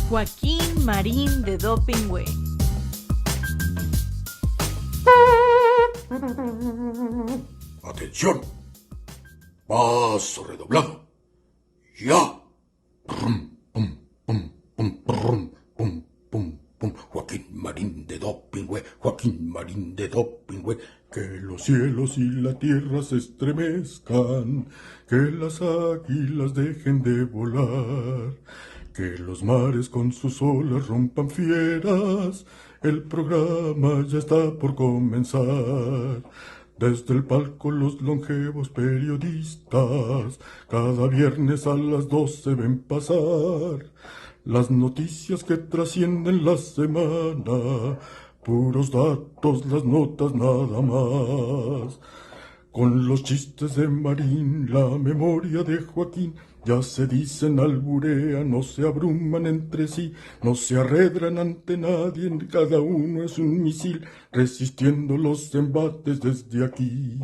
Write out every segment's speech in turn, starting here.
Joaquín Marín de Dopingüe. ¡Atención! Paso redoblado. ¡Ya! Pum, pum, pum, pum, pum, pum, pum, pum. Joaquín Marín de Dopingüe, Joaquín Marín de Dopingüe. Que los cielos y la tierra se estremezcan, que las águilas dejen de volar, que los mares con sus olas rompan fieras. El programa ya está por comenzar. Desde el palco los longevos periodistas cada viernes a las 12 ven pasar las noticias que trascienden la semana, puros datos, las notas nada más. Con los chistes de Marín, la memoria de Joaquín, ya se dicen, alburean, no se abruman entre sí, no se arredran ante nadie, cada uno es un misil, resistiendo los embates desde aquí.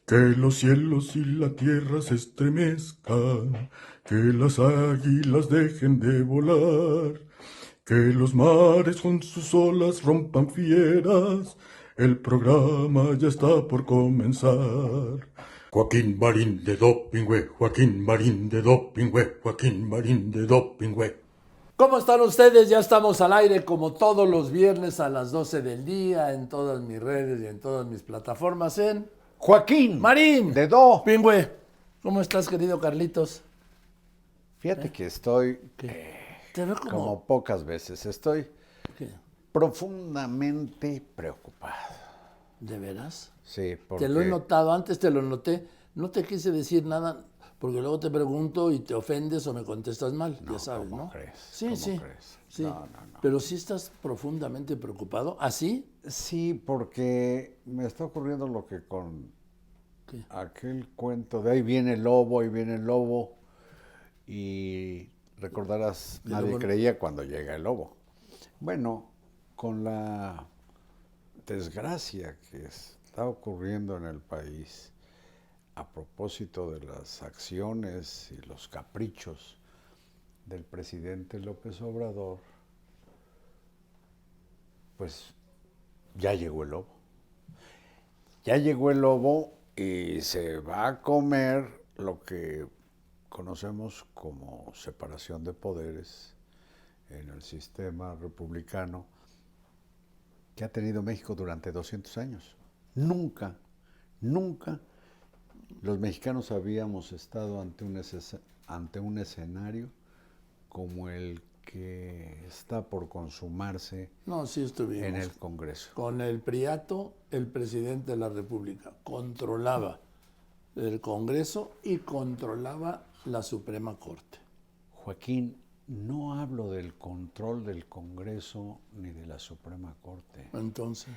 Que los cielos y la tierra se estremezcan, que las águilas dejen de volar, que los mares con sus olas rompan fieras. El programa ya está por comenzar. Joaquín Marín de Dopingüe, Joaquín Marín de Dopingüe, Joaquín Marín de Dopingüe. ¿Cómo están ustedes? Ya estamos al aire como todos los viernes a las 12 del día en todas mis redes y en todas mis plataformas en Joaquín Marín de Do. Pingüe. ¿Cómo estás, querido Carlitos? Fíjate que estoy Te veo como pocas veces. Estoy ¿Qué? profundamente preocupado. ¿De veras? Sí, porque Te lo he notado, antes te lo noté. No te quise decir nada porque luego te pregunto y te ofendes o me contestas mal, ya sabes, ¿cómo ¿no? crees? Sí, ¿Cómo sí. crees? Sí. No. Pero sí estás profundamente preocupado. ¿Así? Sí, porque me está ocurriendo lo que con ¿Qué? aquel cuento de ahí viene el lobo, y recordarás, Pero nadie bueno. creía cuando llega el lobo. Bueno, con la desgracia que está ocurriendo en el país a propósito de las acciones y los caprichos del presidente López Obrador, pues ya llegó el lobo. Ya llegó el lobo y se va a comer lo que conocemos como separación de poderes en el sistema republicano que ha tenido México durante 200 años. Nunca los mexicanos habíamos estado ante un escenario como el que está por consumarse No, sí estuvimos. en el Congreso. Con el priato, el presidente de la República controlaba el Congreso y controlaba la Suprema Corte. Joaquín, no hablo del control del Congreso ni de la Suprema Corte. Entonces,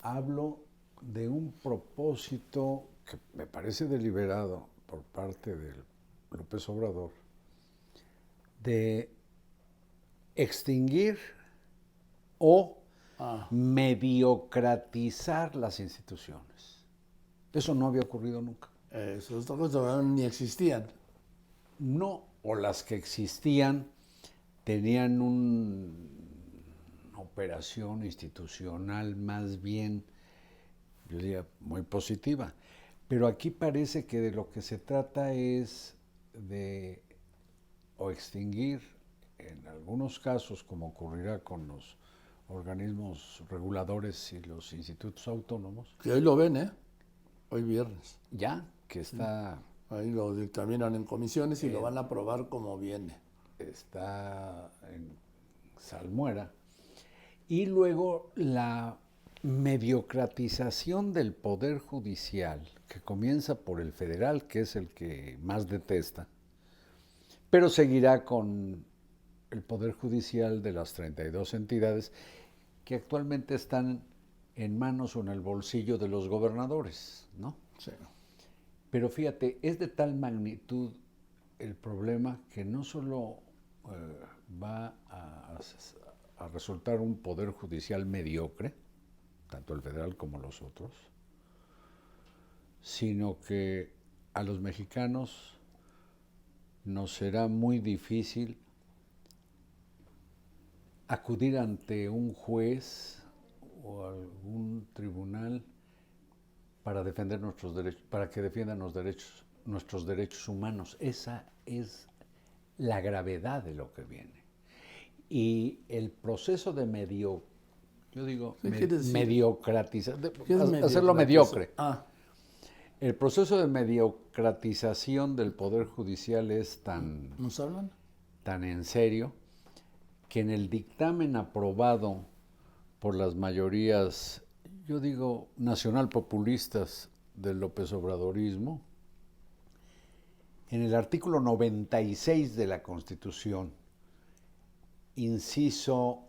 Hablo de un propósito que me parece deliberado por parte de López Obrador de extinguir o mediocratizar las instituciones. Eso no había ocurrido nunca. esos cosas ni existían. No, o las que existían tenían una operación institucional más bien, yo diría, muy positiva. Pero aquí parece que de lo que se trata es de o extinguir, en algunos casos, como ocurrirá con los organismos reguladores y los institutos autónomos, Que hoy lo ven, ¿eh? Hoy viernes. ya que está Ahí lo dictaminan en comisiones y lo van a aprobar como viene. en salmuera, y luego la mediocratización del Poder Judicial, que comienza por el federal, que es el que más detesta, pero seguirá con el Poder Judicial de las 32 entidades que actualmente están en manos o en el bolsillo de los gobernadores, ¿no? Sí. Pero fíjate, es de tal magnitud el problema que no solo va a resultar un poder judicial mediocre, tanto el federal como los otros, sino que a los mexicanos nos será muy difícil acudir ante un juez o algún tribunal para defender nuestros derechos, para que defiendan nuestros derechos humanos. Esa es la gravedad de lo que viene. Y el proceso de mediocratizar, hacerlo mediocre. El proceso de mediocratización del Poder Judicial es tan en serio que en el dictamen aprobado por las mayorías, yo digo, nacional populistas del López Obradorismo, en el artículo 96 de la Constitución, inciso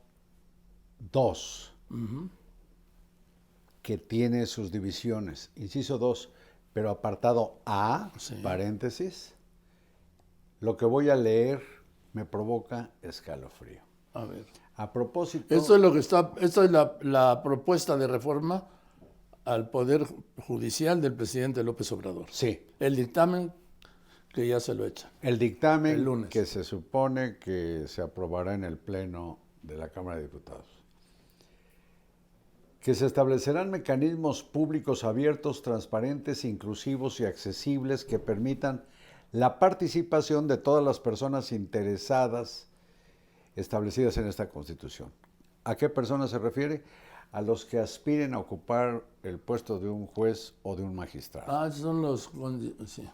2, que tiene sus divisiones, inciso 2, pero apartado A, paréntesis, lo que voy a leer me provoca escalofrío. A ver. A propósito... Esto es la propuesta de reforma al Poder Judicial del presidente López Obrador. Sí. El dictamen que ya se lo echan. El dictamen El lunes. que se supone que se aprobará en el Pleno de la Cámara de Diputados. Que se establecerán mecanismos públicos abiertos, transparentes, inclusivos y accesibles que permitan la participación de todas las personas interesadas establecidas en esta Constitución. ¿A qué personas se refiere? A los que aspiren a ocupar el puesto de un juez o de un magistrado. Son los... Sí.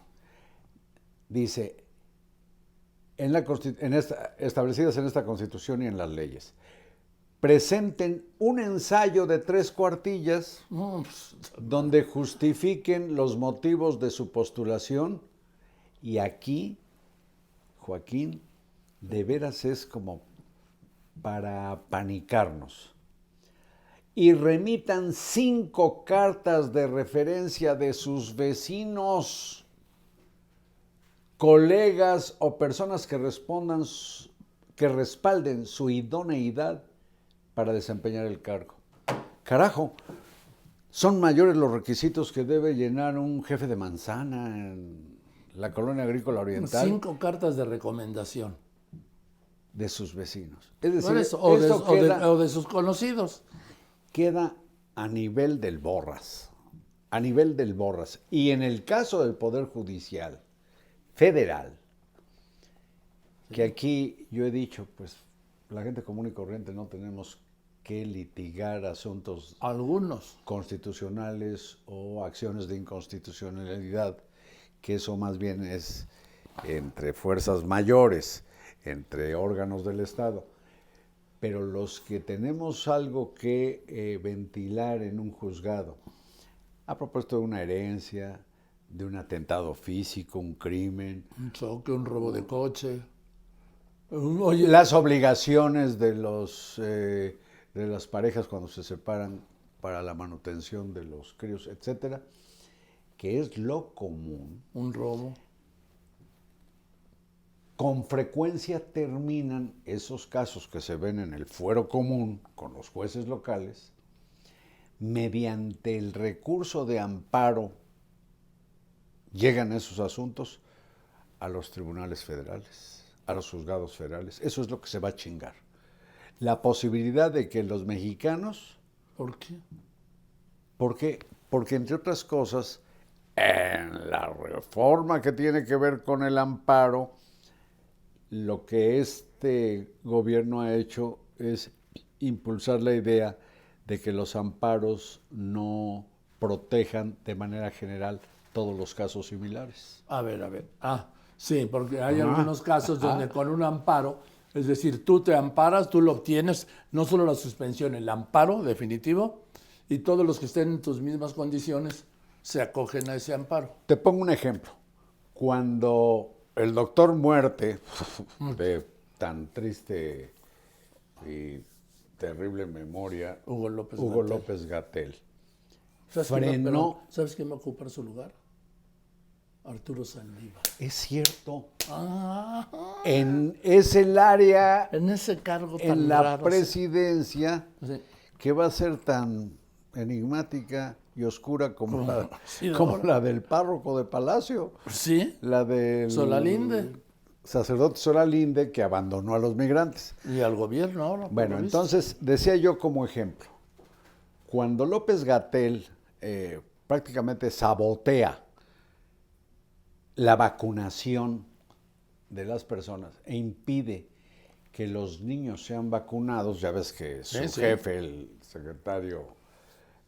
Dice, establecidas en esta Constitución y en las leyes, presenten un ensayo de 3 cuartillas donde justifiquen los motivos de su postulación. Y aquí, Joaquín, de veras es como para panicarnos. Y remitan 5 cartas de referencia de sus vecinos, colegas o personas que respalden su idoneidad para desempeñar el cargo. Carajo, son mayores los requisitos que debe llenar un jefe de manzana en la colonia agrícola oriental. 5 cartas de recomendación. De sus vecinos. Es decir, o de sus conocidos. Queda a nivel del borras. A nivel del borras. Y en el caso del Poder Judicial Federal, que aquí yo he dicho, pues la gente común y corriente no tenemos que litigar asuntos constitucionales o acciones de inconstitucionalidad, que eso más bien es entre fuerzas mayores, entre órganos del Estado. Pero los que tenemos algo que ventilar en un juzgado, a propósito de una herencia, de un atentado físico, un crimen, un choque, un robo de coche, las obligaciones de las parejas cuando se separan para la manutención de los críos, etcétera, que es lo común. Un robo. Con frecuencia terminan esos casos que se ven en el fuero común con los jueces locales, mediante el recurso de amparo, llegan esos asuntos a los tribunales federales, a los juzgados federales. Eso es lo que se va a chingar. La posibilidad de que los mexicanos... ¿Por qué? Porque entre otras cosas, en la reforma que tiene que ver con el amparo, lo que este gobierno ha hecho es impulsar la idea de que los amparos no protejan de manera general todos los casos similares. A ver. Sí, porque hay algunos casos donde con un amparo, es decir, tú te amparas, tú lo obtienes, no solo la suspensión, el amparo definitivo, y todos los que estén en tus mismas condiciones se acogen a ese amparo. Te pongo un ejemplo. Cuando el doctor Muerte, de tan triste y terrible memoria, Hugo López-Gatell, frenó... ¿Sabes quién va a ocupar su lugar? Arturo Saldívar. Es cierto. En ese área, en ese cargo tan en la raro, presidencia, sí, que va a ser tan enigmática y oscura como la del párroco de Palacio. Sí. La del... Solalinde. sacerdote Solalinde que abandonó a los migrantes. Y al gobierno ahora. Bueno, entonces, decía yo como ejemplo, cuando López-Gatell prácticamente sabotea la vacunación de las personas e impide que los niños sean vacunados, ya ves que su jefe, el secretario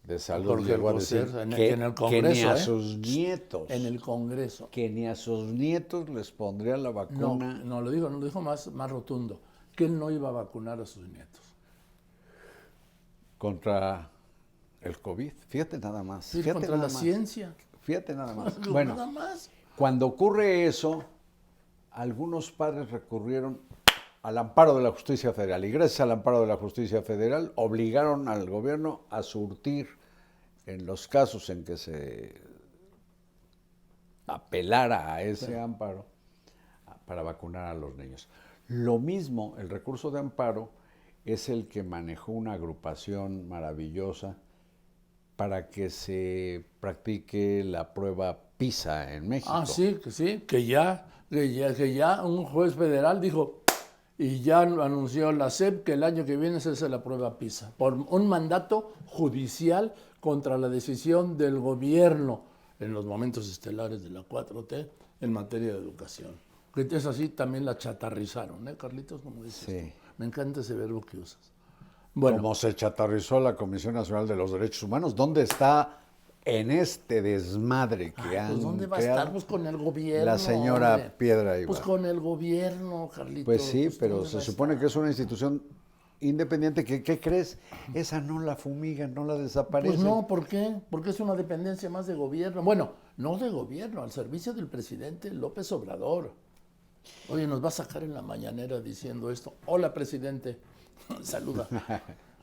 de Salud, Jorge llegó a Alcocer, decir en el que ni Congreso, a sus nietos, en el Congreso. que ni a sus nietos les pondría la vacuna. No lo dijo más rotundo, que él no iba a vacunar a sus nietos. Contra el COVID, fíjate nada más. Sí, Fíjate contra nada la más. ciencia. Fíjate nada más. Nada Bueno, más. cuando ocurre eso, algunos padres recurrieron al amparo de la justicia federal y gracias al amparo de la justicia federal obligaron al gobierno a surtir en los casos en que se apelara a ese amparo para vacunar a los niños. Lo mismo, el recurso de amparo es el que manejó una agrupación maravillosa para que se practique la prueba PISA en México. Ah, sí, que ya un juez federal dijo, y ya anunció la SEP que el año que viene se hace la prueba PISA, por un mandato judicial contra la decisión del gobierno en los momentos estelares de la 4T en materia de educación. Que es así, también la chatarrizaron, ¿eh, Carlitos? Como dices Sí. tú. Me encanta ese verbo que usas. Bueno, Como se chatarrizó la Comisión Nacional de los Derechos Humanos, ¿dónde está en este desmadre que han pues ¿dónde va a creado? estar? Pues con el gobierno. La señora hombre. Piedra Ibarra. Pues con el gobierno, Carlitos. Pues sí, Pues, pero ¿dónde se va a supone estar? que es una institución independiente que, ¿qué crees? Esa no la fumigan, no la desaparecen. Pues no, ¿por qué? Porque es una dependencia más de gobierno. Bueno, no de gobierno, al servicio del presidente López Obrador. Oye, nos va a sacar en la mañanera diciendo esto. Hola, presidente. Saluda.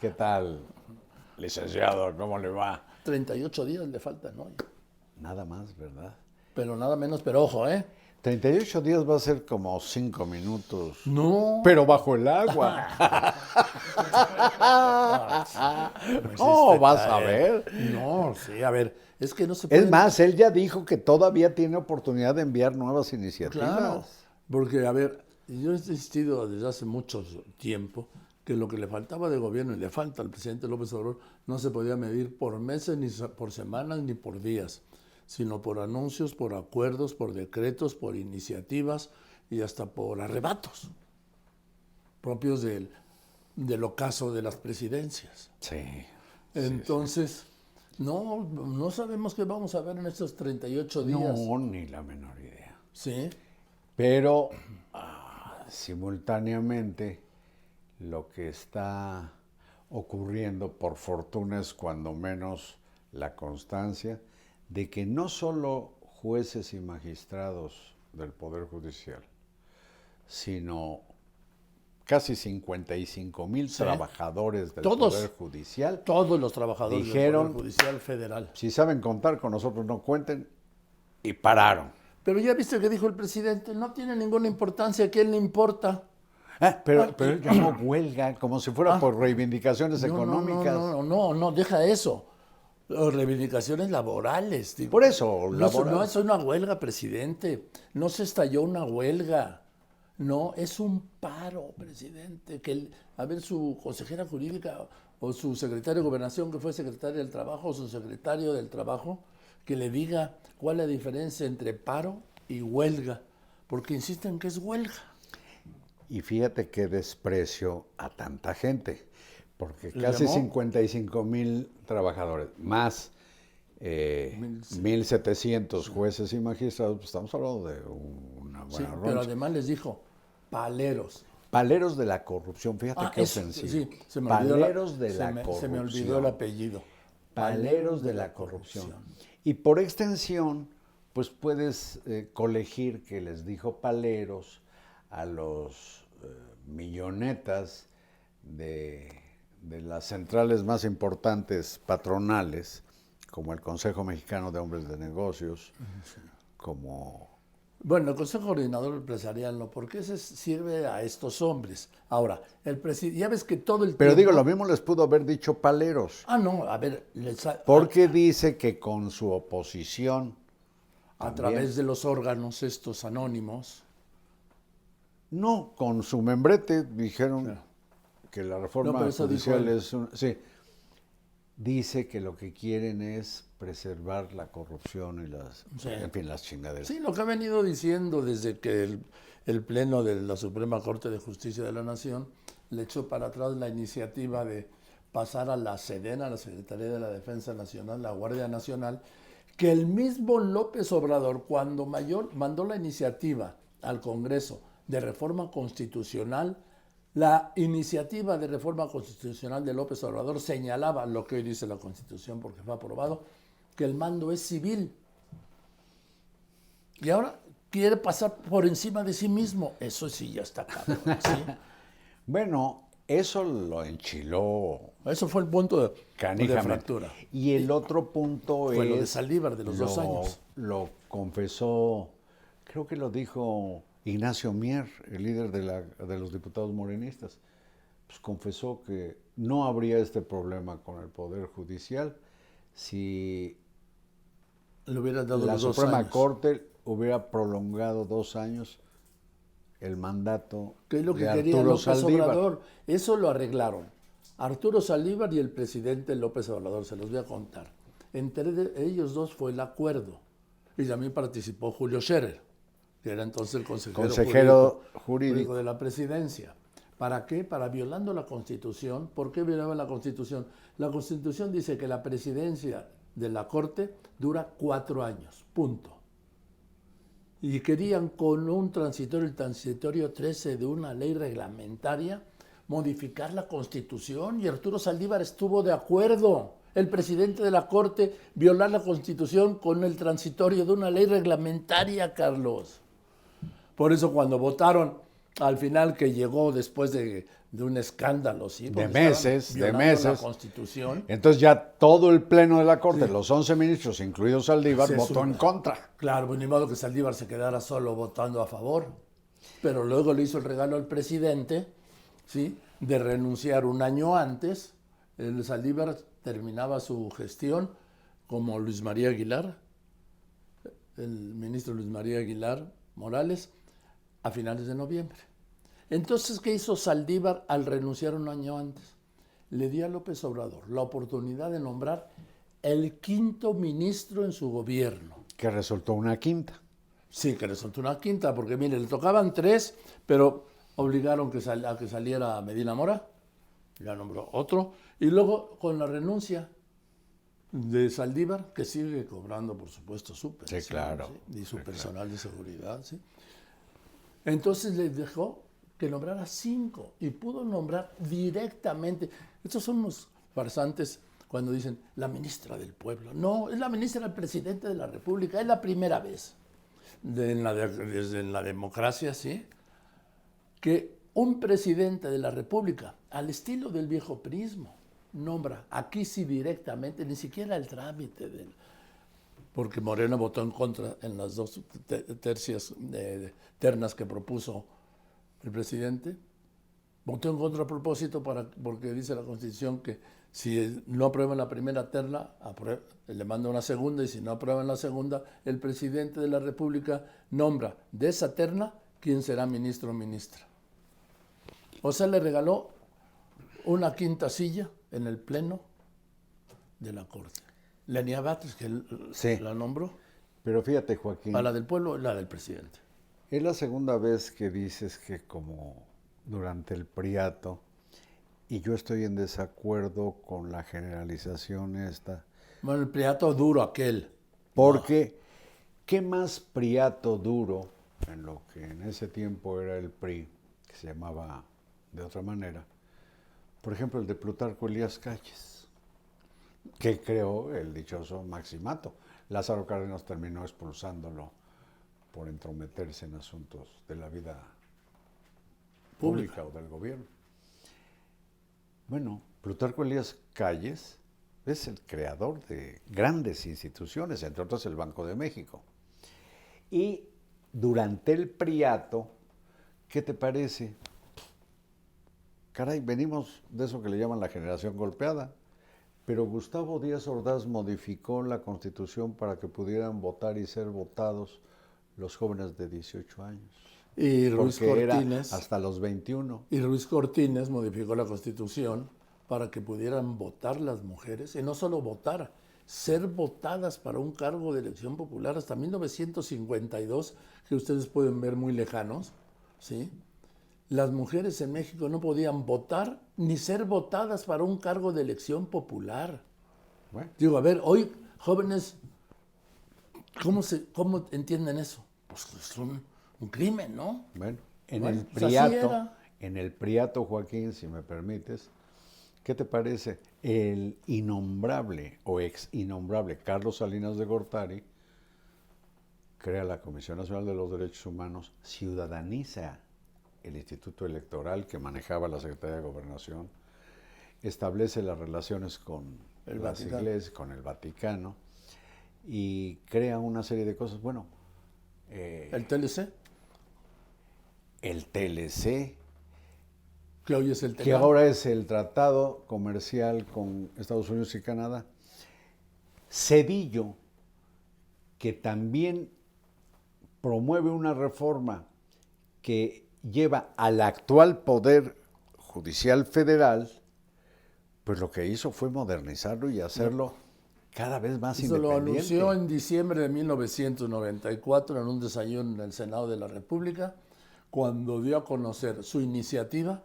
¿Qué tal, licenciado? ¿Cómo le va? 38 días le faltan, ¿no? Nada más, ¿verdad? Pero nada menos, pero ojo, ¿eh? 38 días va a ser como 5 minutos. No. Pero bajo el agua. Pues Oh, vas a ver. No, sí, a ver, es que no se puede. Es más, él ya dijo que todavía tiene oportunidad de enviar nuevas iniciativas. Claro, porque, a ver, yo he insistido desde hace mucho tiempo que lo que le faltaba de gobierno y le falta al presidente López Obrador no se podía medir por meses, ni por semanas, ni por días, sino por anuncios, por acuerdos, por decretos, por iniciativas y hasta por arrebatos propios del ocaso de las presidencias. Sí. Entonces, no sabemos qué vamos a ver en estos 38 días. No, ni la menor idea. Sí. Pero simultáneamente lo que está ocurriendo, por fortuna, es cuando menos la constancia de que no solo jueces y magistrados del Poder Judicial, sino casi 55,000 trabajadores del Poder Judicial. Todos los trabajadores dijeron, del Poder Judicial Federal. Si saben contar, con nosotros no cuenten, y pararon. Pero ya viste que dijo el presidente, no tiene ninguna importancia, ¿a quién le importa? Pero él llamó huelga, como si fuera por reivindicaciones económicas. No, deja eso. Reivindicaciones laborales. Digo. Por eso, No es una huelga, presidente. No se estalló una huelga. No, es un paro, presidente. A ver, su consejera jurídica o su secretario de Gobernación, que fue secretario del Trabajo, o su secretario del Trabajo, que le diga cuál es la diferencia entre paro y huelga. Porque insisten que es huelga. Y fíjate qué desprecio a tanta gente. Porque casi 55,000 trabajadores, más 1,700 jueces y magistrados, pues estamos hablando de una buena roncha. Pero además les dijo, paleros. Paleros de la corrupción, fíjate qué ofensivo. Sí, se me Paleros de la corrupción. Se me olvidó el apellido. Paleros de la corrupción. Y por extensión, pues puedes colegir que les dijo paleros a los millonetas de las centrales más importantes patronales, como el Consejo Mexicano de Hombres de Negocios, como... Bueno, el Consejo Coordinador Empresarial no, porque ese sirve a estos hombres. Ahora, el presidente, ya ves que todo el Pero tiempo... digo, lo mismo les pudo haber dicho paleros. No, a ver... Porque dice que con su oposición... A través de los órganos estos anónimos, No, con su membrete dijeron Claro. que la No, reforma pero eso dijo judicial él. es sí. Dice que lo que quieren es preservar la corrupción y Sí. en fin, las chingaderas. Sí, lo que ha venido diciendo desde que el Pleno de la Suprema Corte de Justicia de la Nación le echó para atrás la iniciativa de pasar a la SEDENA, la Secretaría de la Defensa Nacional, la Guardia Nacional, que el mismo López Obrador, cuando mandó la iniciativa al Congreso de reforma constitucional, la iniciativa de reforma constitucional de López Obrador señalaba lo que hoy dice la Constitución, porque fue aprobado, que el mando es civil. Y ahora quiere pasar por encima de sí mismo. Eso sí ya está cabrón, ¿sí? Bueno, eso lo enchiló Eso fue el punto de canijamente. fractura. Y el otro punto Fue es... lo de Saldívar de los 2 años. Lo confesó, creo que lo dijo Ignacio Mier, el líder de los diputados morenistas. Pues confesó que no habría este problema con el Poder Judicial si Le hubiera dado la los 2 Suprema años. Corte hubiera prolongado 2 años el mandato ¿Qué es lo que de quería Arturo López Saldívar. Obrador? Eso lo arreglaron. Arturo Saldívar y el presidente López Obrador, se los voy a contar. Entre ellos dos fue el acuerdo. Y también participó Julio Scherer, que era entonces el Consejero jurídico de la presidencia. ¿Para qué? Para violando la Constitución. ¿Por qué violaba la Constitución? La Constitución dice que la presidencia de la Corte dura 4 años, punto. Y querían con un transitorio, el transitorio 13 de una ley reglamentaria, modificar la Constitución, y Arturo Saldívar estuvo de acuerdo. El presidente de la Corte violar la Constitución con el transitorio de una ley reglamentaria, Carlos. Por eso cuando votaron al final, que llegó después de un escándalo, ¿sí? de Porque meses, estaban de violando meses. la Constitución. Entonces ya todo el Pleno de la Corte, los 11 ministros, incluido Saldívar, Se votó en suma. contra. Claro, pues ni modo que Saldívar se quedara solo votando a favor. Pero luego le hizo el regalo al presidente, ¿sí?, de renunciar un año antes. El Saldívar terminaba su gestión como Luis María Aguilar, el ministro Luis María Aguilar Morales, a finales de noviembre. Entonces, ¿qué hizo Saldívar al renunciar un año antes? Le dio a López Obrador la oportunidad de nombrar el 5º ministro en su gobierno. Que resultó una quinta. Sí, que resultó una quinta, porque mire, le tocaban 3, pero obligaron a que saliera Medina Mora, ya nombró otro, y luego con la renuncia de Saldívar, que sigue cobrando, por supuesto, su pensión, Sí, claro. ¿sí?, y su Sí, personal de seguridad, ¿sí? Entonces le dejó que nombrara 5 y pudo nombrar directamente. Estos son unos farsantes cuando dicen la ministra del pueblo. No, es la ministra del presidente de la República, es la primera vez desde la democracia, ¿sí?, que un presidente de la República, al estilo del viejo prismo, nombra, aquí sí directamente, ni siquiera el trámite porque Moreno votó en contra en las 2 ternas que propuso el presidente. Votó en contra a propósito porque dice la Constitución que si no aprueban la primera terna, le manda una segunda, y si no aprueban la segunda, el presidente de la República nombra de esa terna quién será ministro o ministra. O sea, le regaló una 5ª silla en el Pleno de la Corte. Lenia Batres, que él Sí. la nombró, Pero fíjate, Joaquín, a la del pueblo y la del presidente. es la segunda vez que dices que como durante el priato, y yo estoy en desacuerdo con la generalización esta, Bueno, el priato duro aquel. porque ¿qué más priato duro en lo que en ese tiempo era el PRI, que se llamaba de otra manera? Por ejemplo, el de Plutarco Elías Calles, que creó el dichoso Maximato. Lázaro Cárdenas terminó expulsándolo por entrometerse en asuntos de la vida pública o del gobierno. Bueno, Plutarco Elías Calles es el creador de grandes instituciones, entre otras el Banco de México. Y durante el priato, ¿qué te parece? Caray, venimos de eso que le llaman la generación golpeada, pero Gustavo Díaz Ordaz modificó la Constitución para que pudieran votar y ser votados los jóvenes de 18 años. Y Ruiz porque Cortines, era hasta los 21. y Ruiz Cortines modificó la Constitución para que pudieran votar las mujeres, y no solo votar, ser votadas para un cargo de elección popular hasta 1952, que ustedes pueden ver muy lejanos, ¿sí? Las mujeres en México no podían votar ni ser votadas para un cargo de elección popular. Bueno, Digo, a ver, hoy, jóvenes, ¿cómo entienden eso? Pues es un crimen, ¿no? bueno, en Bueno, el pues así Priato, era. en el Priato, Joaquín, si me permites, ¿qué te parece? El innombrable o ex innombrable Carlos Salinas de Gortari crea la Comisión Nacional de los Derechos Humanos, ciudadaniza el Instituto Electoral que manejaba la Secretaría de Gobernación, establece las relaciones con El las Vaticano. iglesias, con el Vaticano, y crea una serie de cosas. Bueno, El TLC, el TLC, que hoy es el que TECAN. ahora es el tratado comercial con Estados Unidos y Canadá. Cedillo, que también promueve una reforma que lleva al actual Poder Judicial Federal, pues lo que hizo fue modernizarlo y hacerlo cada vez más Eso lo independiente. anunció en diciembre de 1994 en un desayuno en el Senado de la República, cuando dio a conocer su iniciativa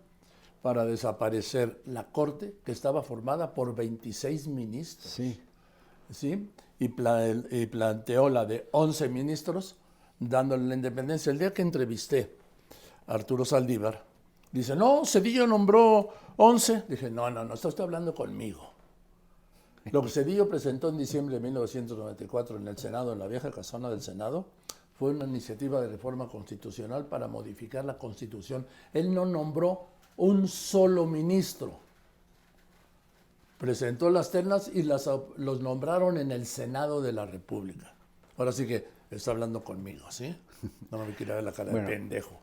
para desaparecer la Corte, que estaba formada por 26 ministros. Sí, ¿Sí? Y planteó la de 11 ministros, dándole la independencia. El día que entrevisté a Arturo Saldívar, dice, no, Cedillo nombró 11. Dije, no, estoy hablando conmigo. Lo que Cedillo presentó en diciembre de 1994 en el Senado, en la vieja casona del Senado, fue una iniciativa de reforma constitucional para modificar la Constitución. Él no nombró un solo ministro. Presentó las ternas y los nombraron en el Senado de la República. Ahora sí que está hablando conmigo, ¿sí? No me quiere ver la cara Bueno, de pendejo.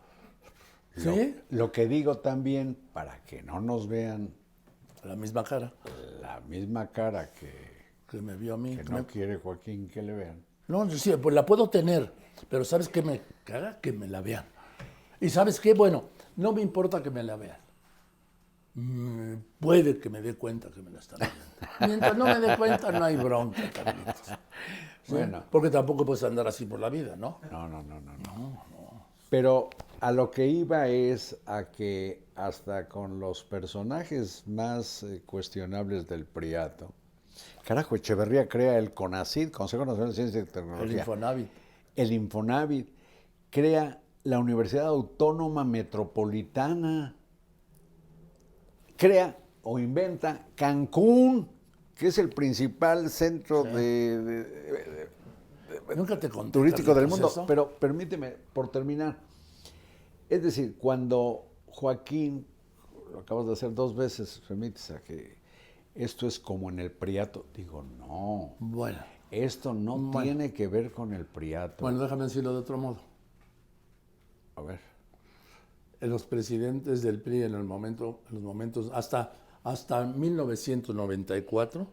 Lo, ¿Sí? lo que digo también, para que no nos vean La misma cara la misma cara que me vio a mí. que no quiere Joaquín que le vean. No, sí, pues la puedo tener, pero ¿sabes qué me caga? Que me la vean. ¿Y sabes qué? Bueno, no me importa que me la vean. Puede que me dé cuenta que me la están viendo. Mientras no me dé cuenta, no hay bronca, Carlitos. ¿Sí? Bueno. Porque tampoco puedes andar así por la vida, ¿no? No. Pero a lo que iba es a que hasta con los personajes más cuestionables del Priato, carajo, Echeverría crea el CONACYT, Consejo Nacional de Ciencia y Tecnología. El Infonavit. El Infonavit crea la Universidad Autónoma Metropolitana, crea o inventa Cancún, que es el principal centro Nunca te conté, turístico del Carlitos, mundo. eso. Pero permíteme, por terminar, es decir, cuando Joaquín, lo acabas de hacer 2 veces, remites a que esto es como en el Priato, digo, no, Bueno, esto no tiene que ver con el Priato. bueno, déjame decirlo de otro modo. A ver. Los presidentes del PRI en los momentos hasta 1994,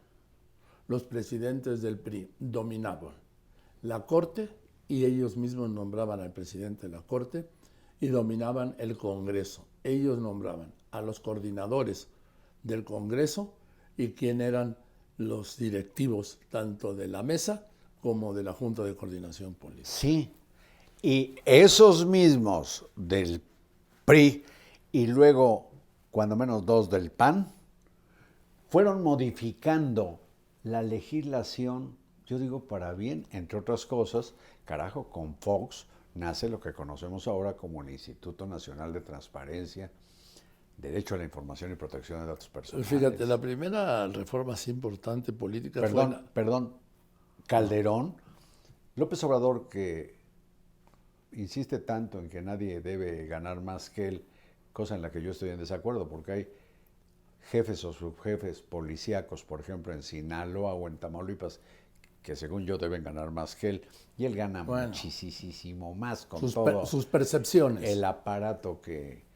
los presidentes del PRI dominaban la Corte y ellos mismos nombraban al presidente de la Corte y dominaban el Congreso. Ellos nombraban a los coordinadores del Congreso y quién eran los directivos tanto de la mesa como de la Junta de Coordinación Política. Sí, y esos mismos del PRI y luego, cuando menos 2 del PAN, fueron modificando la legislación, yo digo para bien, entre otras cosas, carajo, con Fox nace lo que conocemos ahora como el Instituto Nacional de Transparencia, Derecho a la Información y Protección de Datos Personales. Fíjate, la primera reforma así importante política Perdón, Calderón, López Obrador, que insiste tanto en que nadie debe ganar más que él, cosa en la que yo estoy en desacuerdo, porque hay jefes o subjefes policíacos, por ejemplo, en Sinaloa o en Tamaulipas, que según yo deben ganar más que él, y él gana muchísimo más con todo sus percepciones. el aparato que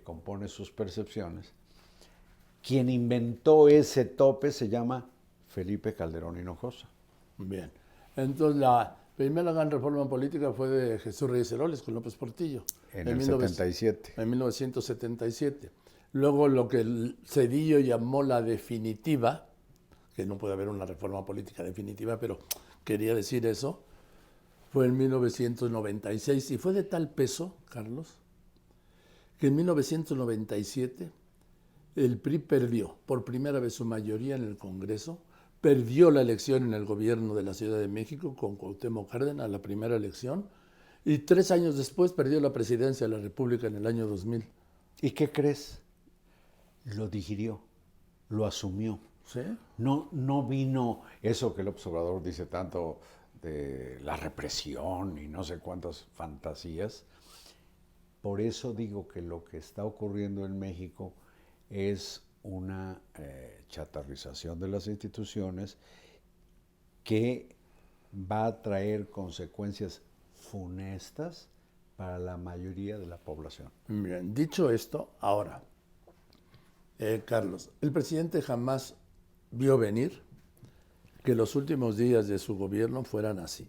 compone sus percepciones. Quien inventó ese tope se llama Felipe Calderón Hinojosa. Bien. Entonces, Primera gran reforma política fue de Jesús Reyes Heroles con López Portillo. En el 77. En 1977. Luego lo que el Cedillo llamó la definitiva, que no puede haber una reforma política definitiva, pero quería decir eso, fue en 1996. Y fue de tal peso, Carlos, que en 1997 el PRI perdió por primera vez su mayoría en el Congreso, perdió la elección en el gobierno de la Ciudad de México con Cuauhtémoc Cárdenas, la primera elección, y 3 años después perdió la presidencia de la República en el año 2000. ¿Y qué crees? Lo digirió, lo asumió. ¿Sí? No vino eso que el observador dice tanto de la represión y no sé cuántas fantasías. Por eso digo que lo que está ocurriendo en México es una chatarrización de las instituciones que va a traer consecuencias funestas para la mayoría de la población. Bien, dicho esto, ahora, Carlos, el presidente jamás vio venir que los últimos días de su gobierno fueran así.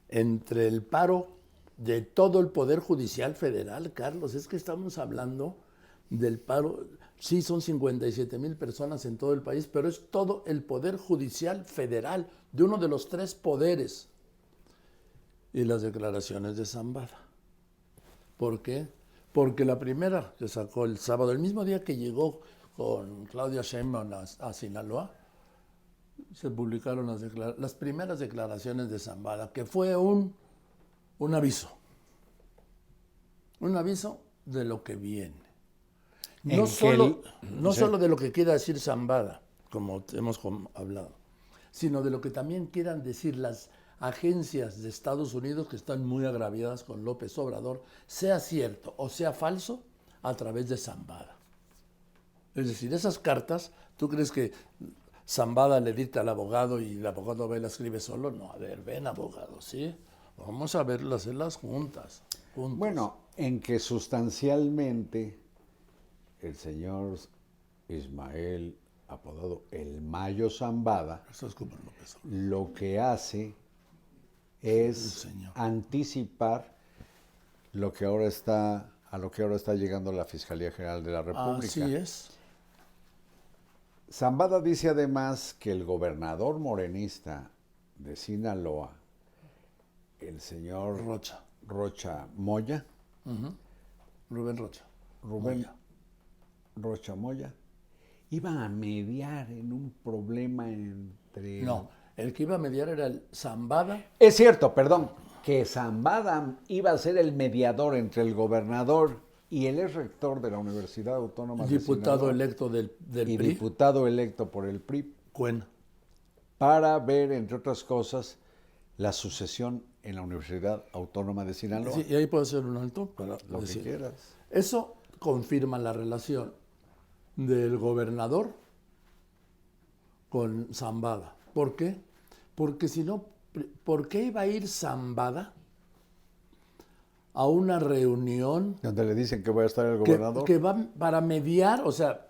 Entre el paro de todo el Poder Judicial Federal, Carlos, es que estamos hablando del paro, sí son 57,000 personas en todo el país, pero es todo el Poder Judicial Federal, de uno de los 3 poderes. Y las declaraciones de Zambada. ¿Por qué? Porque la primera que sacó el sábado, el mismo día que llegó con Claudia Sheinbaum a Sinaloa, se publicaron las primeras declaraciones de Zambada, que fue un aviso. Un aviso de lo que viene. No solo de lo que quiera decir Zambada, como hemos hablado, sino de lo que también quieran decir las agencias de Estados Unidos que están muy agraviadas con López Obrador, sea cierto o sea falso, a través de Zambada. Es decir, esas cartas, ¿tú crees que Zambada le dicta al abogado y el abogado va y la escribe solo? No, a ver, ven abogado, ¿sí? Vamos a hacerlas juntas. Bueno, en que sustancialmente el señor Ismael, apodado El Mayo Zambada, Eso es como López. lo que hace es anticipar a lo que ahora está llegando la Fiscalía General de la República. Así es. Zambada dice además que el gobernador morenista de Sinaloa, el señor Rocha Moya, Rubén Rocha. Rocha Moya, iba a mediar en un problema entre... No, el que iba a mediar era el Zambada. Es cierto, perdón, que Zambada iba a ser el mediador entre el gobernador y el ex rector de la Universidad Autónoma de Diputado Sinaloa, electo del y PRI. diputado electo por el PRI, Cuen. para ver, entre otras cosas, la sucesión en la Universidad Autónoma de Sinaloa. Sí, y ahí puedo hacer un alto para Lo decir. que quieras. Eso confirma la relación del gobernador con Zambada. ¿Por qué? Porque si no, ¿por qué iba a ir Zambada a una reunión Donde le dicen que va a estar el gobernador. que va para mediar? O sea,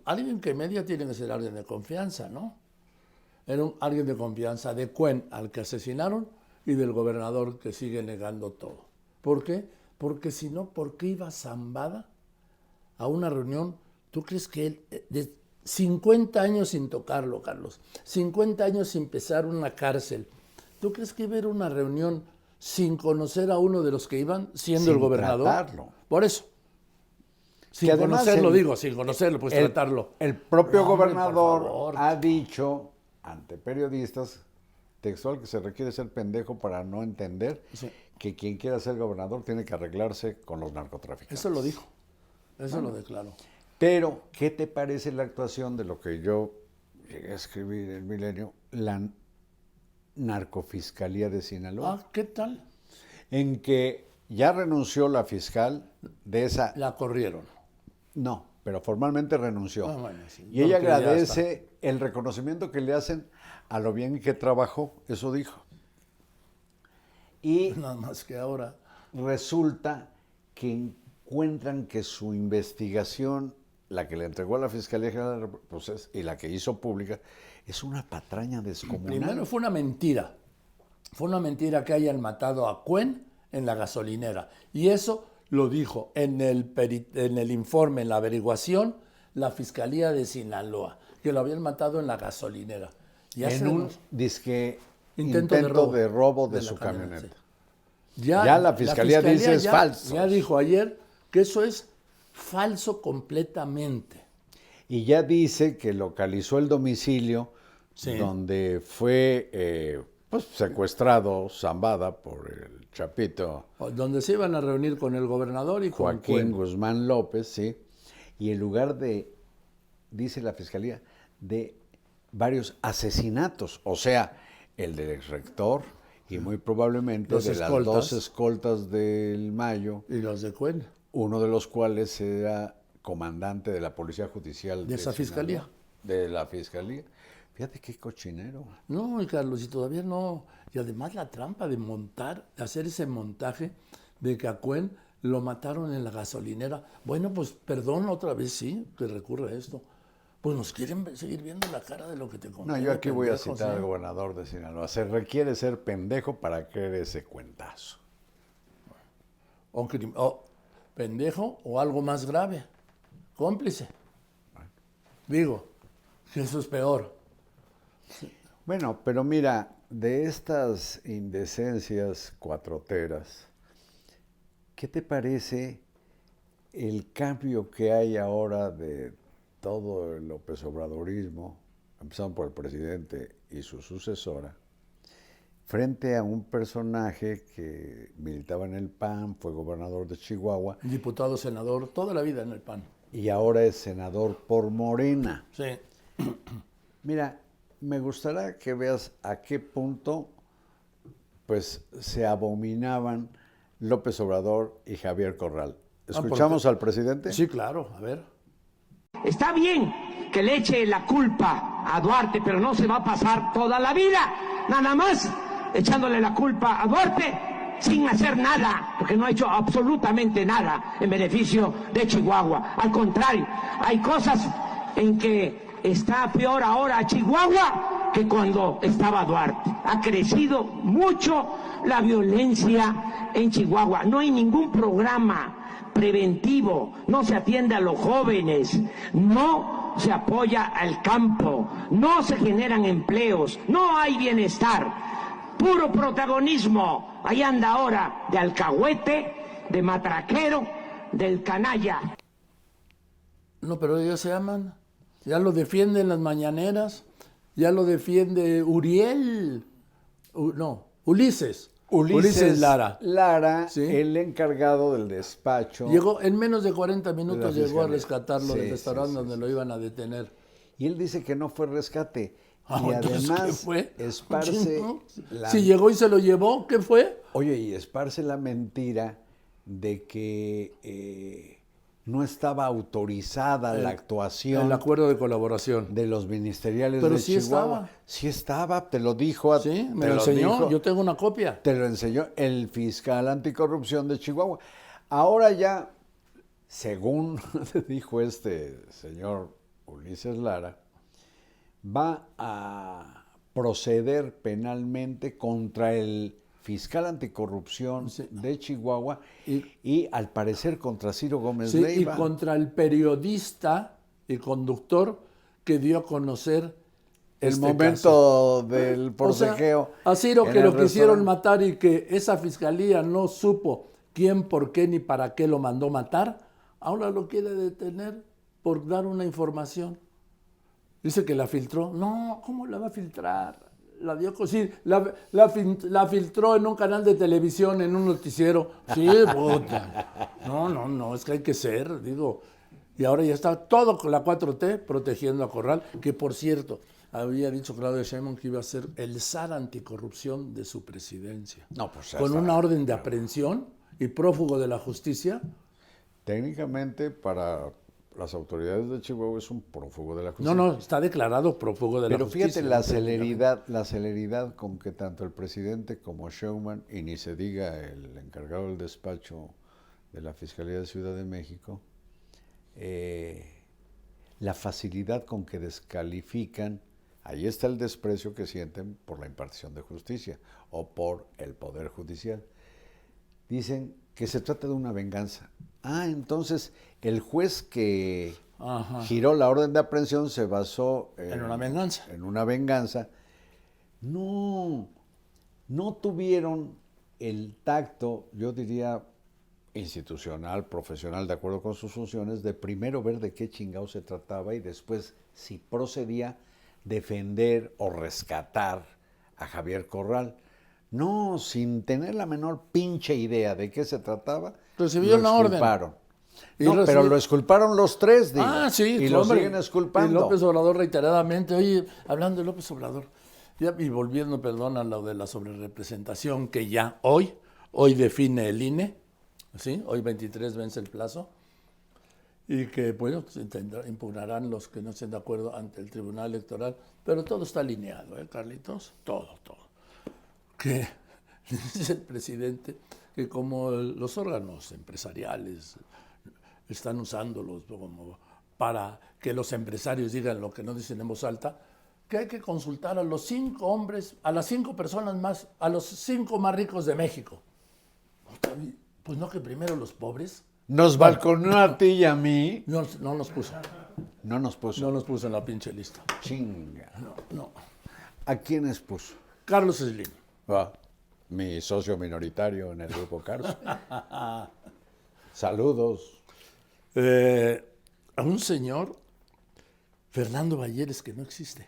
alguien que media tiene que ser alguien de confianza, ¿no? Era alguien de confianza de Cuen, al que asesinaron, y del gobernador, que sigue negando todo. ¿Por qué? Porque si no, ¿por qué iba Zambada a una reunión? ¿Tú crees que él, de 50 años sin tocarlo, Carlos, 50 años sin pisar una cárcel, ¿tú crees que iba a ir a una reunión sin conocer a uno de los que iban, siendo Sin el gobernador? tratarlo. Por eso. Sin Que además conocerlo, sin conocerlo, pues tratarlo. El propio No, hombre, por gobernador favor. ha dicho ante periodistas textual que se requiere ser pendejo para no entender Sí. que quien quiera ser gobernador tiene que arreglarse con los narcotraficantes. Eso lo dijo. Eso lo declaró. Pero, ¿qué te parece la actuación de lo que yo llegué a escribir en Milenio, la narcofiscalía de Sinaloa? Ah, ¿qué tal? En que ya renunció la fiscal de esa... La corrieron. No, pero formalmente renunció. Ah, bueno, sí, Y ella porque ya agradece el reconocimiento que le hacen a lo bien que trabajó, eso dijo. Y Nada más que ahora. resulta que encuentran que su investigación, la que le entregó a la Fiscalía General y la que hizo pública, es una patraña descomunal. Primero fue una mentira. fue una mentira que hayan matado a Cuen en la gasolinera. Y eso lo dijo en el informe, en la averiguación, la Fiscalía de Sinaloa, que lo habían matado en la gasolinera. En un disque intento de robo de su la camioneta. Sí. Ya la Fiscalía dice es falso. Ya dijo ayer que eso es falso completamente. Y ya dice que localizó el domicilio Sí. donde fue pues, secuestrado Zambada por el Chapito Donde se iban a reunir con el gobernador y con Joaquín Cuen. Guzmán López, sí. Y en lugar de, dice la Fiscalía, de varios asesinatos, o sea, el del exrector y muy probablemente Los de escoltas. las dos escoltas del Mayo, Y los de Cuen. uno de los cuales era comandante de la Policía Judicial De esa Sinaloa, fiscalía. De la Fiscalía. Fíjate qué cochinero. No, y Carlos, y todavía no. Y además la trampa de de hacer ese montaje de que a Cuen lo mataron en la gasolinera. Bueno, pues perdón, otra vez sí, que recurre a esto. Pues nos quieren seguir viendo la cara de lo que te conté. No, yo aquí voy a pendejos, citar ¿eh? al gobernador de Sinaloa. Se requiere ser pendejo para creer ese cuentazo. O pendejo o algo más grave. Cómplice. Digo, que eso es peor. Bueno, pero mira, de estas indecencias cuatroteras, ¿qué te parece el cambio que hay ahora de todo el López Obradorismo, empezando por el presidente y su sucesora, frente a un personaje que militaba en el PAN, fue gobernador de Chihuahua Diputado, senador, toda la vida en el PAN. y ahora es senador por Morena? Sí. Mira, me gustaría que veas a qué punto pues se abominaban López Obrador y Javier Corral. ¿Escuchamos al presidente? Sí, claro, a ver. Está bien que le eche la culpa a Duarte, pero no se va a pasar toda la vida, nada más echándole la culpa a Duarte sin hacer nada, porque no ha hecho absolutamente nada en beneficio de Chihuahua. Al contrario, hay cosas en que está peor ahora Chihuahua que cuando estaba Duarte. Ha crecido mucho la violencia en Chihuahua. No hay ningún programa preventivo, no se atiende a los jóvenes, no se apoya al campo, no se generan empleos, no hay bienestar. Puro protagonismo. Ahí anda ahora de alcahuete, de matraquero, del canalla. No, pero ellos se aman. Ya lo defienden las mañaneras. Ya lo defiende Uriel. Ulises. Ulises Lara. Lara, Sí. el encargado del despacho. Llegó, en menos de 40 minutos De la llegó a Fiscalía. rescatarlo Sí, del sí, restaurante sí, donde sí. lo iban a detener. Y él dice que no fue rescate. Y Entonces, además ¿qué fue? esparce ¿No? la, Si llegó y se lo llevó, ¿qué fue? oye, y esparce la mentira de que no estaba autorizada la actuación El acuerdo de colaboración. de los ministeriales Pero de sí Chihuahua. estaba. Sí estaba, te lo dijo. Sí, me te lo enseñó. dijo, Yo tengo una copia. te lo enseñó el fiscal anticorrupción de Chihuahua. Ahora ya, según dijo este señor Ulises Lara, va a proceder penalmente contra el fiscal anticorrupción Sí. de Chihuahua Y- y al parecer contra Ciro Gómez Sí, y Leiva. contra el periodista y conductor que dio a conocer El este momento del caso. O sea, forcejeo. a Ciro en que el lo quisieron restaurante. matar y que esa fiscalía no supo quién, por qué ni para qué lo mandó matar, ahora lo quiere detener por dar una información. Dice que la filtró. No, ¿cómo la va a filtrar? La dio sí, la filtró en un canal de televisión, en un noticiero. Sí, puta. No, es que hay que ser, digo. Y ahora ya está todo con la 4T protegiendo a Corral, que por cierto, había dicho Claudia Sheinbaum que iba a ser el zar anticorrupción de su presidencia. No, pues ya Con está. una orden de aprehensión y prófugo de la justicia. Técnicamente, para las autoridades de Chihuahua es un prófugo de la justicia. No, está declarado prófugo de la Pero justicia. fíjate la celeridad con que tanto el presidente como Sheinbaum, y ni se diga el encargado del despacho de la Fiscalía de Ciudad de México, la facilidad con que descalifican Ahí está el desprecio que sienten por la impartición de justicia o por el Poder Judicial. Dicen que se trata de una venganza. Entonces el juez que giró la orden de aprehensión se basó En una venganza. En una venganza. No tuvieron el tacto, yo diría, institucional, profesional, de acuerdo con sus funciones, de primero ver de qué chingado se trataba y después, si procedía, defender o rescatar a Javier Corral. No, sin tener la menor pinche idea de qué se trataba, recibió una orden. No, pero lo exculparon los tres, digo. Sí, y lo siguen exculpando. Y López Obrador reiteradamente, oye, hablando de López Obrador, y volviendo, perdón, a lo de la sobrerepresentación que ya hoy define el INE, ¿sí? Hoy 23 vence el plazo, y que, bueno, impugnarán los que no estén de acuerdo ante el Tribunal Electoral, pero todo está alineado, Carlitos? Todo. Que dice el presidente que como los órganos empresariales están usándolos como para que los empresarios digan lo que no dicen en voz alta, que hay que consultar a los 5 hombres, a las 5 personas más, a los 5 más ricos de México. Pues no, que primero los pobres. Nos balconó a ti y a mí. No nos puso. No nos puso. No nos puso en la pinche lista. Chinga. No. ¿A quiénes puso? Carlos Slim. Mi socio minoritario en el Grupo Carso. Saludos. A un señor, Fernando Balleres, que no existe.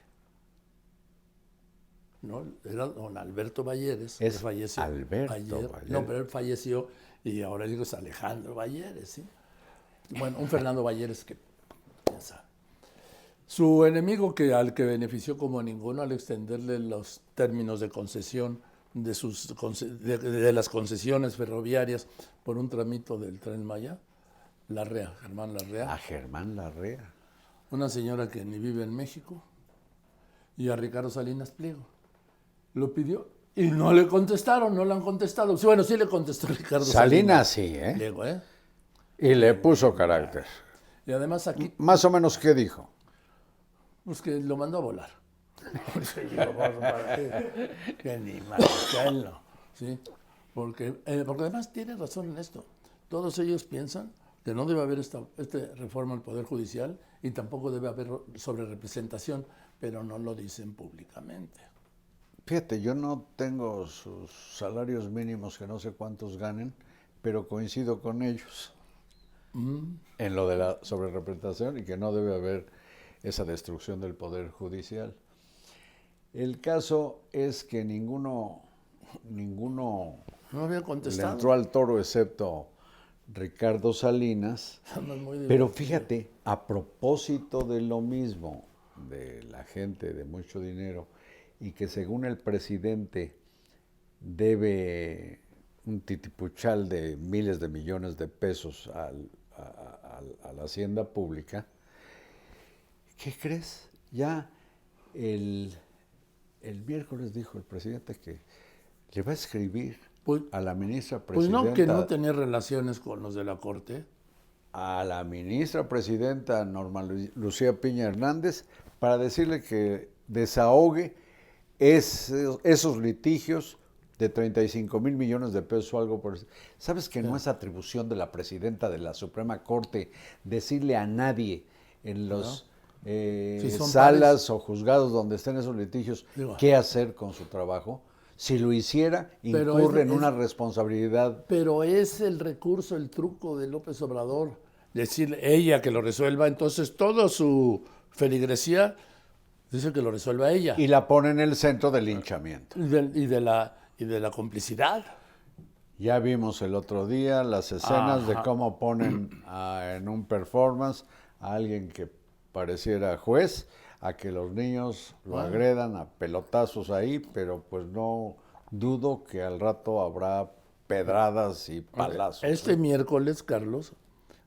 ¿No? Era don Alberto Balleres, que falleció Alberto ayer. Balleres. No, pero él falleció y ahora digo es Alejandro Balleres, ¿sí? Bueno, un Fernando Balleres que piensa. Su enemigo al que benefició como ninguno al extenderle los términos de concesión de las concesiones ferroviarias por un tramito del Tren Maya, Larrea, Germán Larrea. A Germán Larrea. Una señora que ni vive en México, y a Ricardo Salinas Pliego. Lo pidió y no le contestaron, no le han contestado. Sí, bueno, sí le contestó Ricardo Salinas. Sí, Pliego, Y le puso carácter. Y además aquí, Más o menos, ¿qué dijo? pues que lo mandó a volar. Que ni mal, que él no. ¿Sí? Porque además tiene razón en esto. Todos ellos piensan que no debe haber esta reforma al Poder Judicial y tampoco debe haber sobrerepresentación, pero no lo dicen públicamente. Fíjate, yo no tengo sus salarios mínimos, que no sé cuántos ganen, pero coincido con ellos en lo de la sobrerepresentación y que no debe haber esa destrucción del Poder Judicial. El caso es que ninguno No había le contestado. entró al toro excepto Ricardo Salinas. Pero fíjate, a propósito de lo mismo, de la gente de mucho dinero, y que según el presidente debe un titipuchal de miles de millones de pesos a la hacienda pública, ¿qué crees? Ya el miércoles dijo el presidente que le va a escribir a la ministra presidenta. Pues no, que no tenía relaciones con los de la Corte. A la ministra presidenta Norma Lucía Piña Hernández para decirle que desahogue esos litigios de 35 mil millones de pesos o algo por eso. ¿Sabes que no es atribución de la presidenta de la Suprema Corte decirle a nadie en los salas o juzgados donde estén esos litigios qué hacer con su trabajo? Si lo hiciera, incurre en una responsabilidad. Pero es el recurso, el truco de López Obrador, decirle ella que lo resuelva, entonces toda su feligresía dice que lo resuelva ella. Y la pone en el centro del linchamiento. Y de la complicidad. Ya vimos el otro día las escenas de cómo ponen en un performance a alguien que pareciera juez, a que los niños lo agredan a pelotazos ahí, pero pues no dudo que al rato habrá pedradas y palazos. Este miércoles, Carlos,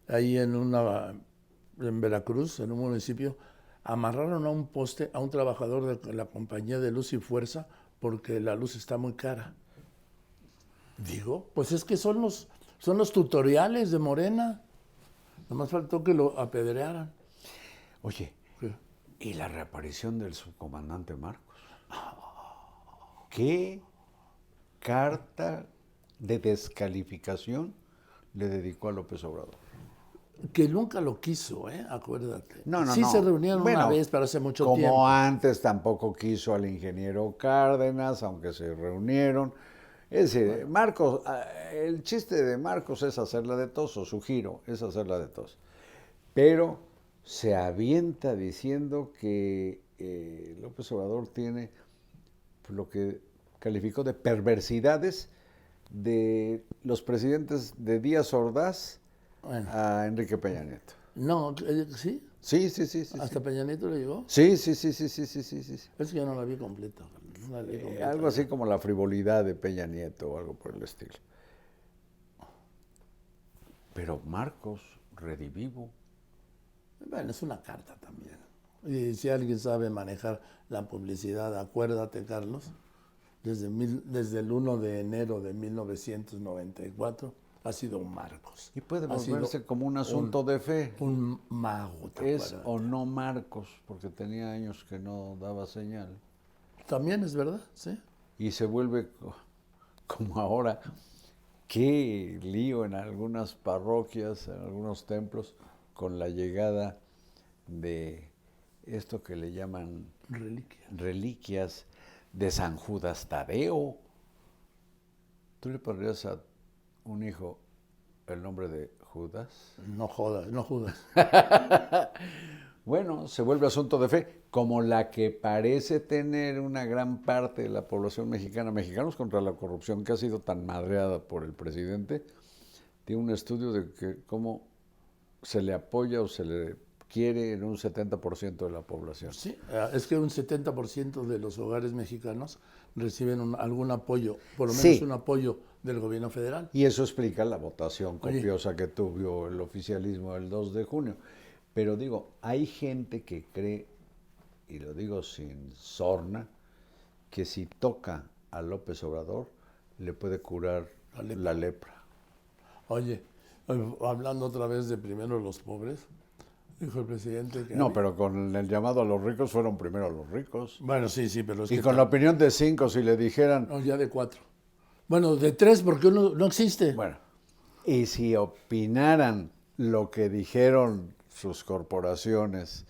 ahí en Veracruz, en un municipio, amarraron a un poste a un trabajador de la compañía de Luz y Fuerza porque la luz está muy cara. Digo, pues es que son los tutoriales de Morena. Nomás faltó que lo apedrearan. Oye, ¿qué? Y la reaparición del subcomandante Marcos. ¿Qué carta de descalificación le dedicó a López Obrador? Que nunca lo quiso, acuérdate. No. Sí se reunieron una vez, pero hace mucho como tiempo. Como antes tampoco quiso al ingeniero Cárdenas, aunque se reunieron. Es decir, Marcos, el chiste de Marcos es hacerla de tos, o su giro es hacerla de tos. Pero se avienta diciendo que López Obrador tiene lo que calificó de perversidades de los presidentes de Díaz Ordaz a Enrique Peña Nieto. No, ¿sí? Sí. ¿Hasta Peña Nieto le llegó? Sí. Es que yo no la vi completa. Algo así como la frivolidad de Peña Nieto o algo por el estilo. Pero Marcos, redivivo. Bueno, es una carta también. Y si alguien sabe manejar la publicidad, acuérdate, Carlos, desde el 1 de enero de 1994 ha sido un Marcos. Y puede Ha sido volverse como un asunto de fe. un mago, ¿te Es acuerdas? o no Marcos, porque tenía años que no daba señal. También es verdad, sí. Y se vuelve como ahora. Qué lío en algunas parroquias, en algunos templos, con la llegada de esto que le llaman reliquias de San Judas Tadeo. ¿Tú le pondrías a un hijo el nombre de Judas? No jodas, no Judas. Bueno, se vuelve asunto de fe, como la que parece tener una gran parte de la población mexicana, Mexicanos contra la Corrupción, que ha sido tan madreada por el presidente. Tiene un estudio de que cómo se le apoya o se le quiere en un 70% de la población. Sí, es que un 70% de los hogares mexicanos reciben algún apoyo, por lo menos un apoyo del gobierno federal. Y eso explica la votación copiosa que tuvo el oficialismo el 2 de junio. Pero digo, hay gente que cree, y lo digo sin sorna, que si toca a López Obrador, le puede curar la lepra. Oye, hablando otra vez de primero los pobres, dijo el presidente que... No, pero con el llamado a los ricos fueron primero los ricos. Bueno, sí, pero es que... Y con la opinión de 5, si le dijeran... No, ya de 4. Bueno, de 3 porque uno no existe. Bueno, y si opinaran lo que dijeron sus corporaciones...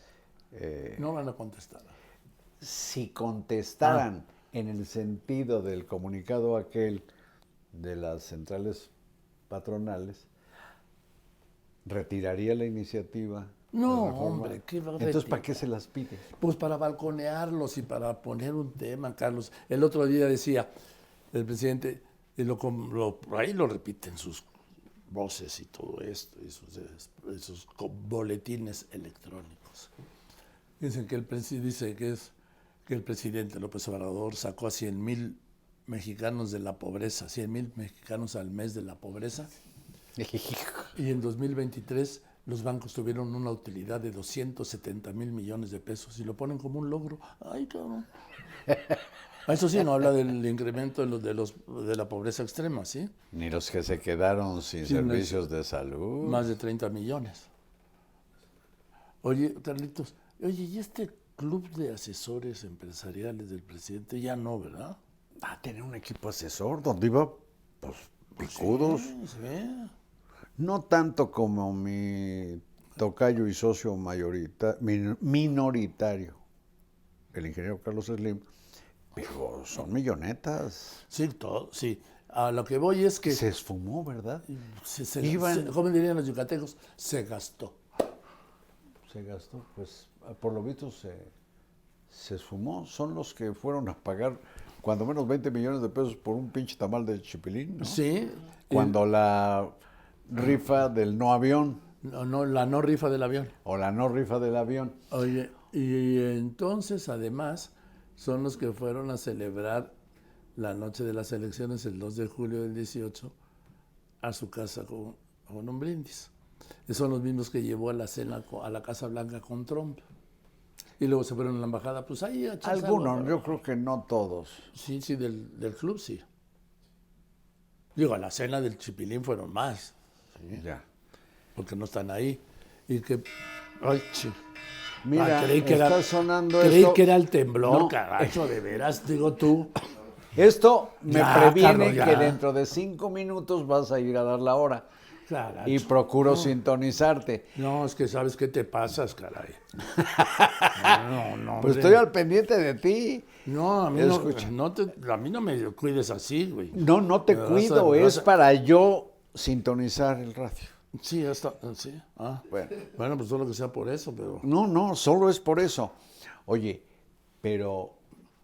no van a contestar. Si contestaran en el sentido del comunicado aquel de las centrales patronales, retiraría la iniciativa. No, hombre, ¿qué va a retirar? Entonces, ¿para qué se las pide? Pues para balconearlos y para poner un tema, Carlos. El otro día decía el presidente, y ahí lo repiten sus voces y todo esto, y esos boletines electrónicos. Dicen que dice que el presidente López Obrador sacó a 100,000 mexicanos de la pobreza, 100,000 mexicanos al mes de la pobreza. Y en 2023 los bancos tuvieron una utilidad de 270,000 millones de pesos y lo ponen como un logro. ¡Ay, cabrón! Eso sí, no habla del incremento de la pobreza extrema, ¿sí? Ni los que se quedaron sin servicios de salud. Más de 30 millones. Oye, Carlitos, ¿y este club de asesores empresariales del presidente ya no, verdad? Va a tener un equipo asesor donde iba, pues, picudos. Sí. No tanto como mi tocayo y socio minoritario, el ingeniero Carlos Slim, pero son millonetas. Sí, sí. A lo que voy es que... Se esfumó, ¿verdad? ¿Cómo dirían los yucatecos? Se gastó. Se gastó, pues por lo visto se esfumó. Son los que fueron a pagar cuando menos 20 millones de pesos por un pinche tamal de chipilín, ¿no? Sí. Cuando la rifa del no avión. No, la no rifa del avión. O la no rifa del avión. Oye, y entonces además son los que fueron a celebrar la noche de las elecciones, el 2 de julio del 18, a su casa con un brindis. Y son los mismos que llevó a la cena a la Casa Blanca con Trump. Y luego se fueron a la embajada, pues ahí a echarse Algunos, algo. yo creo que no todos. Sí, del club sí. Digo, a la cena del Chipilín fueron más. ¿Sí? Ya. Porque no están ahí. Y que... Ay, Mira, creí que está era, sonando creí esto. que era el temblor, No. carajo, de veras, digo tú. Esto me Ya, previene Carlos, ya. que dentro de 5 minutos vas a ir a dar la hora. Carajo. Y procuro sintonizarte. No, es que sabes qué te pasas, caray. No, Pues hombre. estoy al pendiente de ti. No, a mí Escucha. a mí no me cuides así, güey. No te Me vas a- cuido, me vas es a- para yo sintonizar el radio. Sí, hasta, sí. Bueno, pues solo que sea por eso, pero... No, solo es por eso. Oye, pero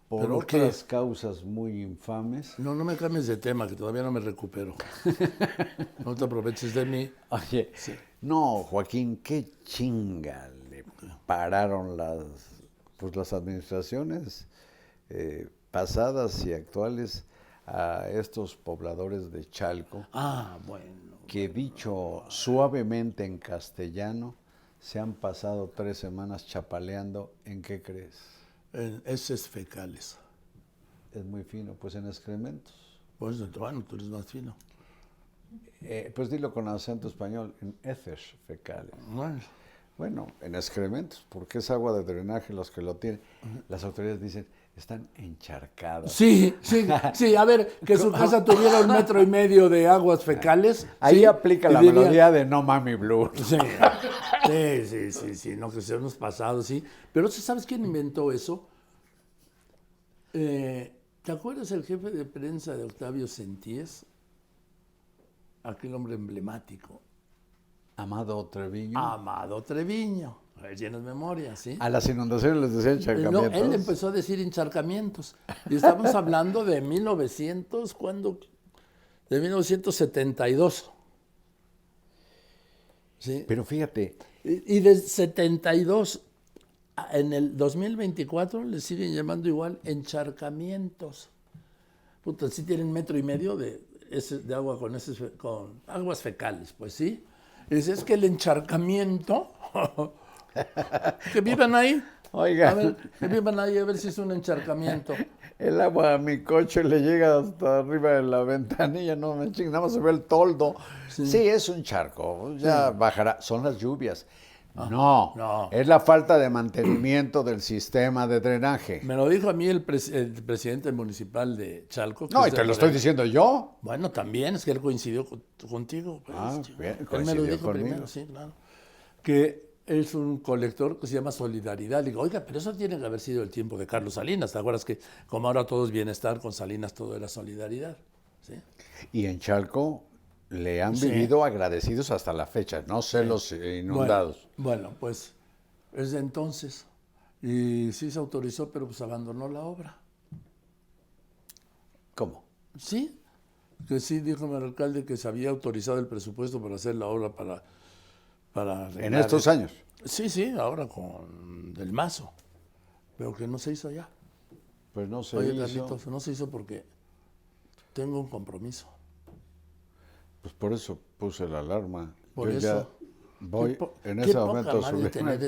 por ¿Pero qué? otras causas muy infames. No me cambies de tema, que todavía no me recupero. No te aproveches de mí. Oye, no, Joaquín, qué chinga le pararon las administraciones pasadas y actuales a estos pobladores de Chalco, Ah, bueno. que dicho suavemente en castellano, se han pasado 3 semanas chapaleando. ¿En qué crees? En heces fecales. Es muy fino, pues en excrementos. Pues, bueno, tú eres más fino. Pues dilo con acento español, en heces fecales. Bueno, en excrementos, porque es agua de drenaje los que lo tienen. Las autoridades dicen, están encharcadas. Sí, a ver, que su casa tuviera 1,5 metros de aguas fecales. Ahí sí, aplica y la diría- melodía de No Mami Blue. Sí, no, que se hemos pasado, sí. Pero ¿sabes quién inventó eso? ¿Te acuerdas el jefe de prensa de Octavio Senties? Aquel hombre emblemático. Amado Treviño. Amado Treviño. Llenas memorias, ¿sí? A las inundaciones les decían No, encharcamientos. él empezó a decir encharcamientos. Y estamos hablando de 1900, ¿cuándo? De 1972. ¿Sí? Pero fíjate, Y de 72 en el 2024 le siguen llamando igual encharcamientos. Puta, sí tienen 1,5 metros de agua con aguas fecales, pues sí. Y dice, es que el encharcamiento, que vivan ahí. Oiga. A ver, que vivan ahí a ver si es un encharcamiento. el agua a mi coche le llega hasta arriba de la ventanilla, no me chingue, nada más se ve el toldo. Sí, es un charco, ya bajará. Son las lluvias. No, es la falta de mantenimiento del sistema de drenaje. Me lo dijo a mí el presidente municipal de Chalco. que No, es y de te lo estoy diciendo yo. Bueno, también, es que él coincidió contigo. Pues, Bien, él me lo coincidió dijo conmigo. primero, sí, claro. Que es un colector que se llama Solidaridad. Digo, oiga, pero eso tiene que haber sido el tiempo de Carlos Salinas. ¿Te acuerdas que como ahora todo es bienestar, con Salinas todo era solidaridad? ¿Sí? Y en Chalco le han vivido agradecidos hasta la fecha, no sé los inundados. Bueno, pues es de entonces. Y sí se autorizó, pero pues abandonó la obra. ¿Cómo? Sí, que sí dijo el alcalde que se había autorizado el presupuesto para hacer la obra para En arreglar estos años. Sí, ahora con Del Mazo, pero que no se hizo ya. Pues no se Oye, hizo. Carlitos, no se hizo porque tengo un compromiso. Pues por eso puse la alarma. Por Yo eso. ya voy Qué en qué ese poca momento a madre subir. tener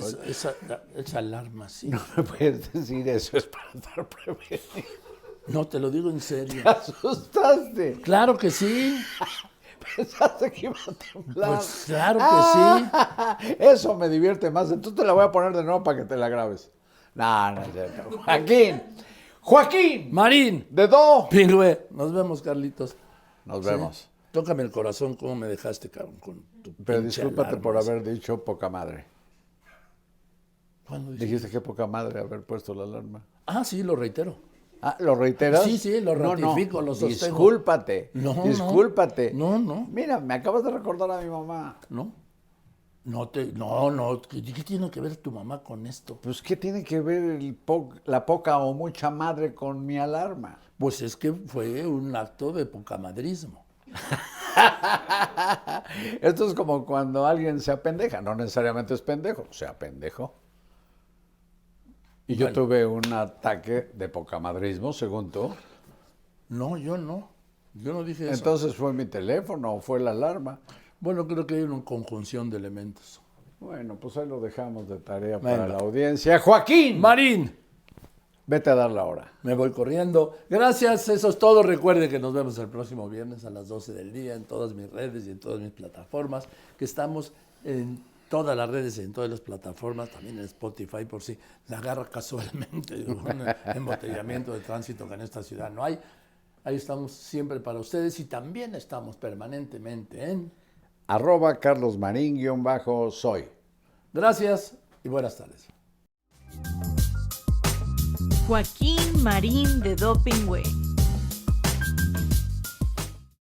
esa alarma así. No me puedes decir eso, es para estar prevenido. No, te lo digo en serio. Te asustaste. Claro que sí. Pensaste que iba a temblar. Pues claro que sí. Eso me divierte más. Entonces te la voy a poner de nuevo para que te la grabes. No. Joaquín. Marín. Dedo. Pingüe. Nos vemos, Carlitos. Nos Sí. vemos. Tócame el corazón, cómo me dejaste, cabrón, con tu Pero pinche discúlpate alarma por esa. haber dicho poca madre. ¿Cuándo dije? Dijiste que poca madre haber puesto la alarma. Ah, sí, lo reitero. Ah, ¿lo reiteras? Sí, lo ratifico, lo sostengo. Discúlpate. No. Discúlpate. No. Mira, me acabas de recordar a mi mamá. No. ¿Qué tiene que ver tu mamá con esto? Pues, ¿qué tiene que ver la poca o mucha madre con mi alarma? Pues es que fue un acto de pocamadrismo. Esto es como cuando alguien se apendeja. No necesariamente es pendejo, se apendejo. Y yo Bueno. tuve un ataque de pocamadrismo, según tú. No, yo no. Yo no dije eso. Entonces, ¿fue mi teléfono o fue la alarma? Bueno, creo que hay una conjunción de elementos. Bueno, pues ahí lo dejamos de tarea Venga. para la audiencia. ¡Joaquín! Marín, Vete a dar la hora. me voy corriendo. Gracias, eso es todo. Recuerde que nos vemos el próximo viernes a las 12 del día en todas mis redes y en todas mis plataformas, que estamos en todas las redes, en todas las plataformas, también en Spotify, por si la agarra casualmente un embotellamiento de tránsito que en esta ciudad no hay. Ahí estamos siempre para ustedes y también estamos permanentemente en @carlosmarin_soy. Gracias y buenas tardes. Joaquín Marín de Dopingüe.